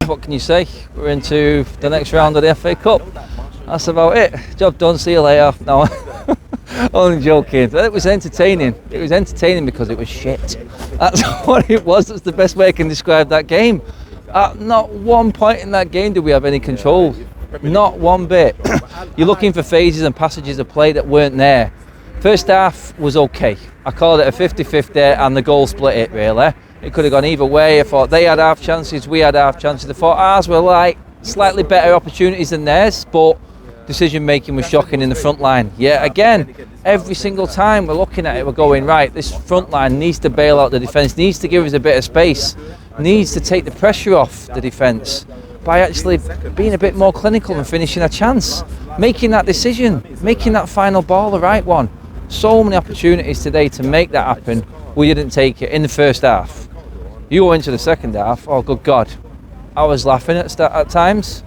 What can you say? We're into the next round of the FA Cup. That's about it. Job done, see you later. No, only joking. It was entertaining. It was entertaining because it was shit. That's what it was. That's the best way I can describe that game. At not one point in that game did we have any control. Not one bit. You're looking for phases and passages of play that weren't there. First half was okay. I called it a 50-50 and the goal split it really. It could have gone either way. I thought they had half chances, we had half chances. I thought ours were like slightly better opportunities than theirs, but decision making was shocking in the front line. Yeah, again, every single time we're looking at it, we're going, right, this front line needs to bail out the defence, needs to give us a bit of space, needs to take the pressure off the defence by actually being a bit more clinical and finishing a chance, making that decision, making that final ball the right one. So many opportunities today to make that happen. We didn't take it in the first half. You go into the second half, oh good God, I was laughing at times.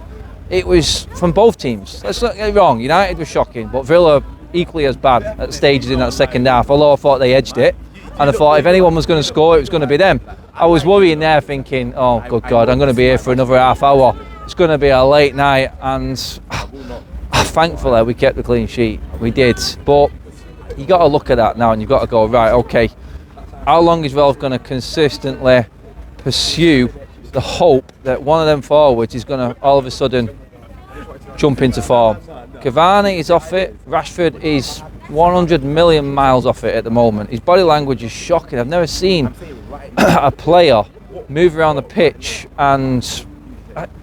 It was from both teams. Let's not get it wrong, United was shocking, but Villa equally as bad at stages in that second half, although I thought they edged it. And I thought if anyone was going to score, it was going to be them. I was worrying there thinking, oh good God, I'm going to be here for another half hour. It's going to be a late night, and thankfully we kept the clean sheet. We did, but you got to look at that now and you've got to go, right, okay, how long is Ralph going to consistently pursue the hope that one of them forwards is going to all of a sudden jump into form? Cavani is off it. Rashford is 100 million miles off it at the moment. His body language is shocking. I've never seen a player move around the pitch and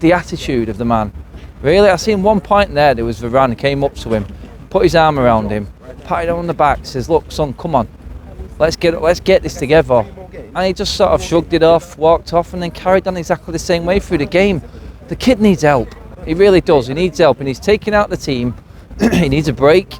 the attitude of the man. Really, I seen one point there was Varane came up to him, put his arm around him, patted him on the back, says, look son, come on, let's get this together. And he just sort of shrugged it off, walked off, and then carried on exactly the same way through the game. The kid needs help. He really does. He needs help, and he's taking out the team. He needs a break,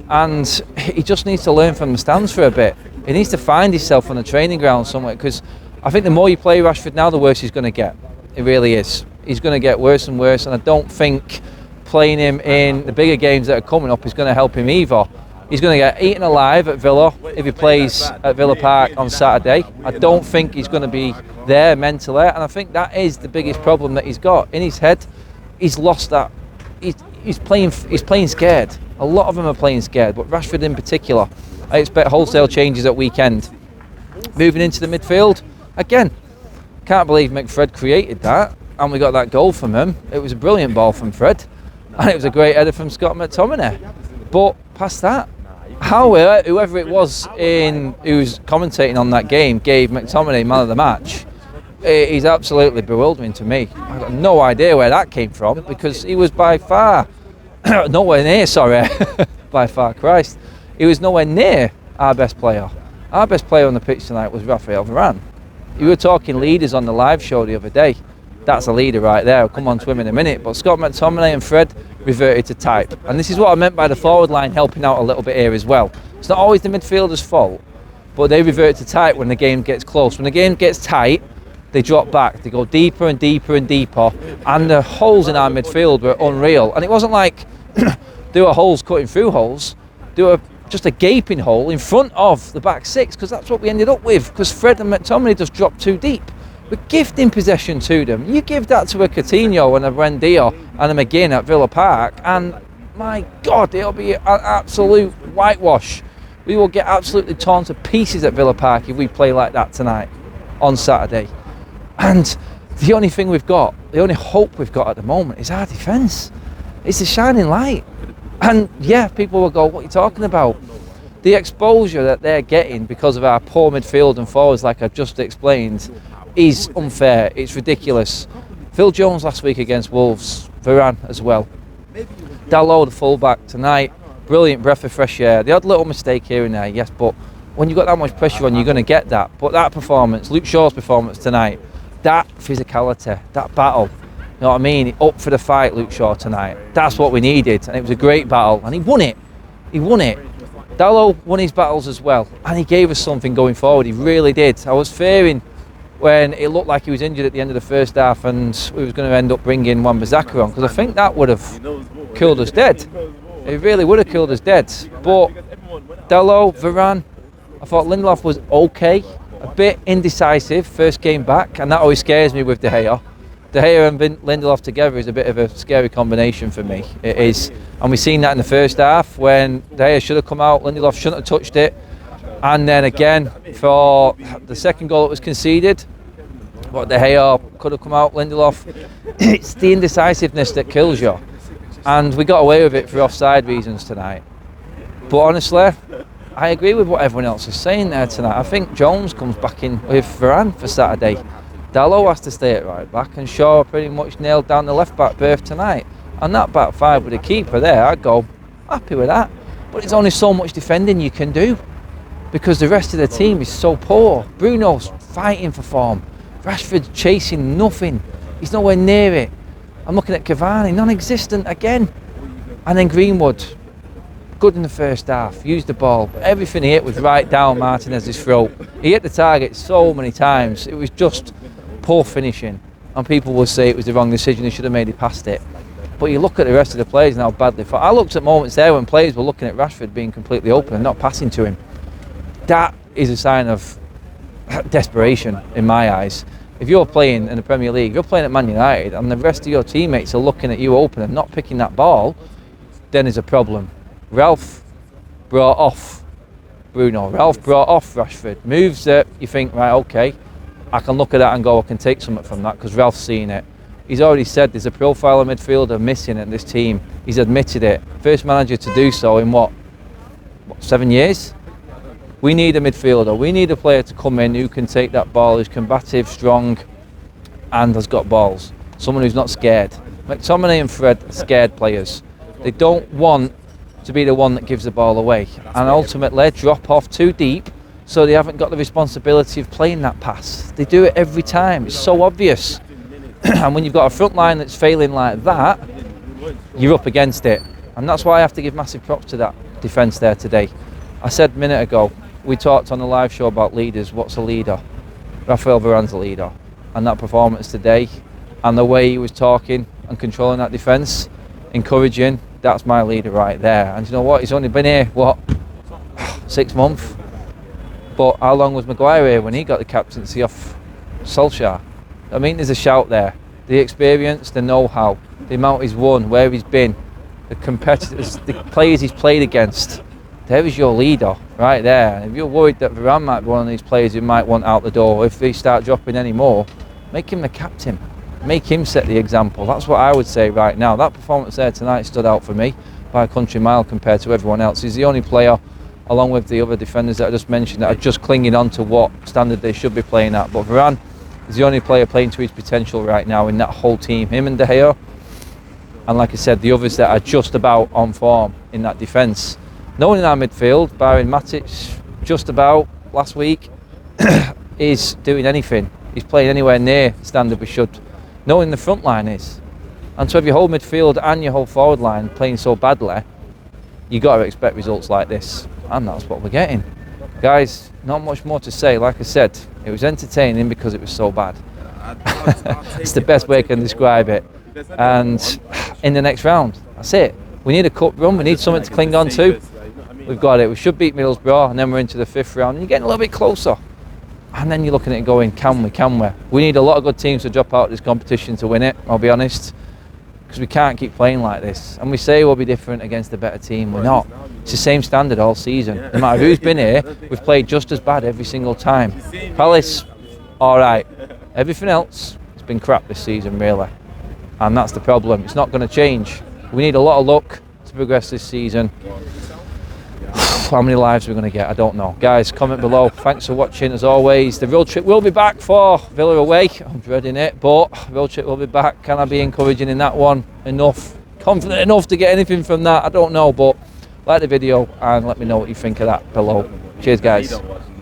and he just needs to learn from the stands for a bit. He needs to find himself on the training ground somewhere, because I think the more you play Rashford now, the worse he's going to get. It really is. He's going to get worse and worse, and I don't think playing him in the bigger games that are coming up is going to help him either. He's going to get eaten alive at Villa if he plays at Villa Park on Saturday. I don't think he's going to be there mentally, and I think that is the biggest problem that he's got in his head. He's lost that. He's playing scared. A lot of them are playing scared, but Rashford in particular. I expect wholesale changes at weekend. Moving into the midfield, again, can't believe McFred created that, and we got that goal from him. It was a brilliant ball from Fred, and it was a great header from Scott McTominay. But past that, whoever it was who's commentating on that game gave McTominay man of the match, he's absolutely bewildering to me. I've got no idea where that came from, because he was by far nowhere near, by far, Christ, he was nowhere near our best player. Our best player on the pitch tonight was Raphael Varane. You were talking leaders on the live show the other day. That's a leader right there. I'll come on to him in a minute. But Scott McTominay and Fred reverted to type. And this is what I meant by the forward line helping out a little bit here as well. It's not always the midfielder's fault, but they revert to type when the game gets close. When the game gets tight, they drop back. They go deeper and deeper and deeper. And the holes in our midfield were unreal. And it wasn't like there were holes cutting through holes. There were just a gaping hole in front of the back six, because that's what we ended up with, because Fred and McTominay just dropped too deep. We're gifting possession to them. You give that to a Coutinho and a Buendia and a McGinn at Villa Park, and my God, it'll be an absolute whitewash. We will get absolutely torn to pieces at Villa Park if we play like that tonight on Saturday. And the only thing we've got, the only hope we've got at the moment is our defence. It's a shining light. And yeah, people will go, what are you talking about? The exposure that they're getting because of our poor midfield and forwards, like I've just explained, is unfair. It's ridiculous. Phil Jones last week against Wolves, Varane as well. Dalot, the fullback, tonight, brilliant breath of fresh air. They had a little mistake here and there, yes, but when you've got that much pressure on, you're going to get that. But that performance, Luke Shaw's performance tonight, that physicality, that battle, you know what I mean? Up for the fight, Luke Shaw tonight. That's what we needed, and it was a great battle, and he won it. He won it. Dalot won his battles as well, and he gave us something going forward. He really did. I was fearing when it looked like he was injured at the end of the first half and we was going to end up bringing Wan-Bissaka on, because I think that would have killed us dead. It really would have killed us dead. But Dalot, Varane, I thought Lindelof was okay, a bit indecisive first game back, and that always scares me with De Gea. De Gea and Lindelof together is a bit of a scary combination for me. It is, and we've seen that in the first half when De Gea should have come out, Lindelof shouldn't have touched it, and then again for the second goal that was conceded, what De Gea could have come out, Lindelof. It's the indecisiveness that kills you, and we got away with it for offside reasons tonight. But honestly, I agree with what everyone else is saying there tonight. I think Jones comes back in with Varane for Saturday. Dalot has to stay at right back, and Shaw pretty much nailed down the left back berth tonight. And that back five with a keeper there, I'd go happy with that. But there's only so much defending you can do because the rest of the team is so poor. Bruno's fighting for form. Rashford's chasing nothing. He's nowhere near it. I'm looking at Cavani, non-existent again. And then Greenwood, good in the first half, used the ball. Everything he hit was right down Martinez's throat. He hit the target so many times. It was just poor finishing, and people will say it was the wrong decision, he should have made it past it. But you look at the rest of the players and how badly fought. I looked at moments there when players were looking at Rashford being completely open and not passing to him. That is a sign of desperation in my eyes. If you're playing in the Premier League, you're playing at Man United and the rest of your teammates are looking at you open and not picking that ball, then there's a problem. Ralph brought off Bruno, Ralph brought off Rashford. Moves that you think, right, okay, I can look at that and go, I can take something from that because Ralph's seen it. He's already said there's a profile of midfielder missing in this team. He's admitted it. First manager to do so in what 7 years? We need a midfielder. We need a player to come in who can take that ball, who's combative, strong, and has got balls. Someone who's not scared. McTominay and Fred are scared players. They don't want to be the one that gives the ball away and ultimately drop off too deep so they haven't got the responsibility of playing that pass. They do it every time. It's so obvious. And when you've got a front line that's failing like that, you're up against it. And that's why I have to give massive props to that defence there today. I said a minute ago, we talked on the live show about leaders. What's a leader? Raphael Varane's a leader. And that performance today and the way he was talking and controlling that defence, encouraging, that's my leader right there. And you know what? He's only been here, 6 months? But how long was Maguire here when he got the captaincy off Solskjaer? I mean, there's a shout there. The experience, the know-how, the amount he's won, where he's been, the competitors, the players he's played against. There is your leader right there. And if you're worried that Varane might be one of these players who might want out the door, if they start dropping any more, make him the captain. Make him set the example. That's what I would say right now. That performance there tonight stood out for me by a country mile compared to everyone else. He's the only player, along with the other defenders that I just mentioned, that are just clinging on to what standard they should be playing at. But Varane is the only player playing to his potential right now in that whole team. Him and De Gea, and like I said, the others that are just about on form in that defence. No one in our midfield, barring Matic, just about last week, is doing anything. He's playing anywhere near the standard we should. No one in the front line is. And so if your whole midfield and your whole forward line playing so badly, you've got to expect results like this. And that's what we're getting. Guys, not much more to say. Like I said, it was entertaining because it was so bad. It's the best way I can describe it. And in the next round, that's it. We need a cup run. We need something to cling on to. We've got it. We should beat Middlesbrough, and then we're into the 5th round. And you're getting a little bit closer. And then you're looking at it going, can we? We need a lot of good teams to drop out of this competition to win it, I'll be honest. Because we can't keep playing like this. And we say we'll be different against a better team. We're not. It's the same standard all season. No matter who's been here, we've played just as bad every single time. Palace, all right. Everything else, it's been crap this season, really. And that's the problem. It's not going to change. We need a lot of luck to progress this season. How many lives we're going to get, I don't know. Guys, comment below. Thanks for watching as always. The road trip will be back for Villa away. I'm dreading it, but road trip will be back. Can I be encouraging in that one enough? Confident enough to get anything from that? I don't know, but like the video and let me know what you think of that below. Cheers, guys.